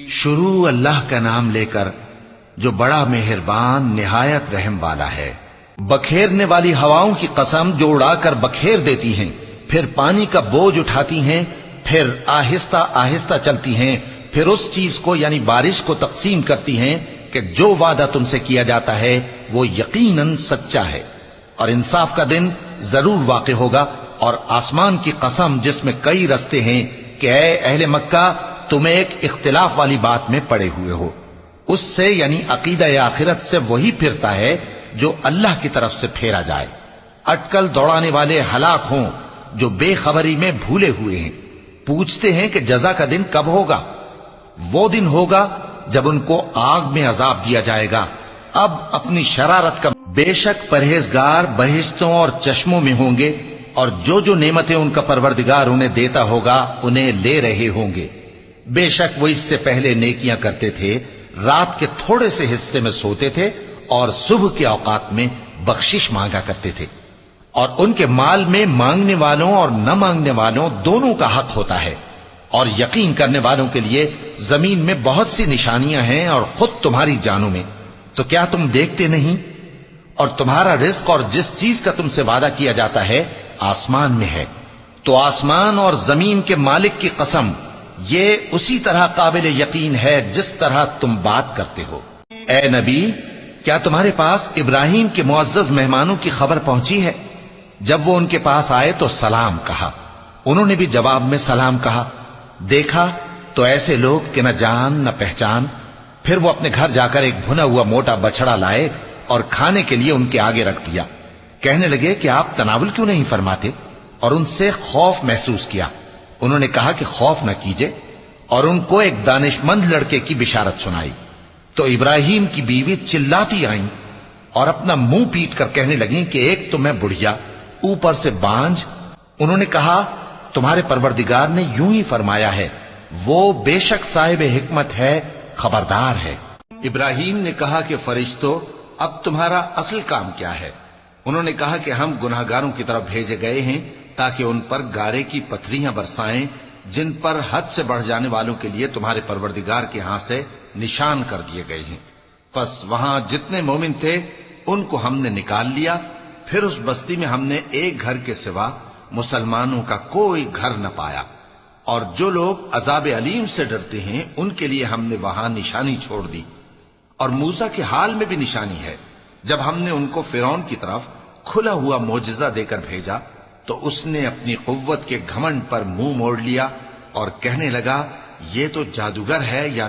شروع اللہ کا نام لے کر جو بڑا مہربان نہایت رحم والا ہے۔ بکھیرنے والی ہواؤں کی قسم جو اڑا کر بکھیر دیتی ہیں، پھر پانی کا بوجھ اٹھاتی ہیں، پھر آہستہ آہستہ چلتی ہیں، پھر اس چیز کو یعنی بارش کو تقسیم کرتی ہیں کہ جو وعدہ تم سے کیا جاتا ہے وہ یقیناً سچا ہے، اور انصاف کا دن ضرور واقع ہوگا۔ اور آسمان کی قسم جس میں کئی رستے ہیں کہ اے اہل مکہ تم ایک اختلاف والی بات میں پڑے ہوئے ہو، اس سے یعنی عقیدہ آخرت سے وہی پھرتا ہے جو اللہ کی طرف سے پھیرا جائے۔ اٹکل دوڑانے والے ہلاک ہوں جو بے خبری میں بھولے ہوئے ہیں، پوچھتے ہیں کہ جزا کا دن کب ہوگا؟ وہ دن ہوگا جب ان کو آگ میں عذاب دیا جائے گا۔ اب اپنی شرارت کا بے شک پرہیزگار بہشتوں اور چشموں میں ہوں گے، اور جو نعمتیں ان کا پروردگار انہیں دیتا ہوگا انہیں لے رہے ہوں گے۔ بے شک وہ اس سے پہلے نیکیاں کرتے تھے، رات کے تھوڑے سے حصے میں سوتے تھے اور صبح کے اوقات میں بخشش مانگا کرتے تھے، اور ان کے مال میں مانگنے والوں اور نہ مانگنے والوں دونوں کا حق ہوتا ہے۔ اور یقین کرنے والوں کے لیے زمین میں بہت سی نشانیاں ہیں اور خود تمہاری جانوں میں، تو کیا تم دیکھتے نہیں؟ اور تمہارا رزق اور جس چیز کا تم سے وعدہ کیا جاتا ہے آسمان میں ہے، تو آسمان اور زمین کے مالک کی قسم یہ اسی طرح قابل یقین ہے جس طرح تم بات کرتے ہو۔ اے نبی، کیا تمہارے پاس ابراہیم کے معزز مہمانوں کی خبر پہنچی ہے؟ جب وہ ان کے پاس آئے تو سلام کہا، انہوں نے بھی جواب میں سلام کہا۔ دیکھا تو ایسے لوگ کہ نہ جان نہ پہچان۔ پھر وہ اپنے گھر جا کر ایک بھنا ہوا موٹا بچڑا لائے اور کھانے کے لیے ان کے آگے رکھ دیا۔ کہنے لگے کہ آپ تناول کیوں نہیں فرماتے؟ اور ان سے خوف محسوس کیا۔ انہوں نے کہا کہ خوف نہ کیجے، اور ان کو ایک دانش مند لڑکے کی بشارت سنائی۔ تو ابراہیم کی بیوی چلاتی آئیں اور اپنا منہ پیٹ کر کہنے لگیں کہ ایک تو میں بڑھیا، اوپر سے بانجھ۔ انہوں نے کہا تمہارے پروردگار نے یوں ہی فرمایا ہے، وہ بے شک صاحب حکمت ہے، خبردار ہے۔ ابراہیم نے کہا کہ فرشتوں، اب تمہارا اصل کام کیا ہے؟ انہوں نے کہا کہ ہم گناہگاروں کی طرف بھیجے گئے ہیں تاکہ ان پر گارے کی پتھریاں برسائیں جن پر حد سے بڑھ جانے والوں کے لیے تمہارے پروردگار کے ہاں سے نشان کر دیے گئے ہیں۔ پس وہاں جتنے مومن تھے ان کو ہم نے نکال لیا، پھر اس بستی میں ہم نے ایک گھر کے سوا مسلمانوں کا کوئی گھر نہ پایا، اور جو لوگ عذاب علیم سے ڈرتے ہیں ان کے لیے ہم نے وہاں نشانی چھوڑ دی۔ اور موسیٰ کے حال میں بھی نشانی ہے، جب ہم نے ان کو فرعون کی طرف کھلا ہوا معجزہ دے کر بھیجا تو اس نے اپنی قوت کے گھمنڈ پر منہ موڑ لیا اور کہنے لگا یہ تو جادوگر ہے یا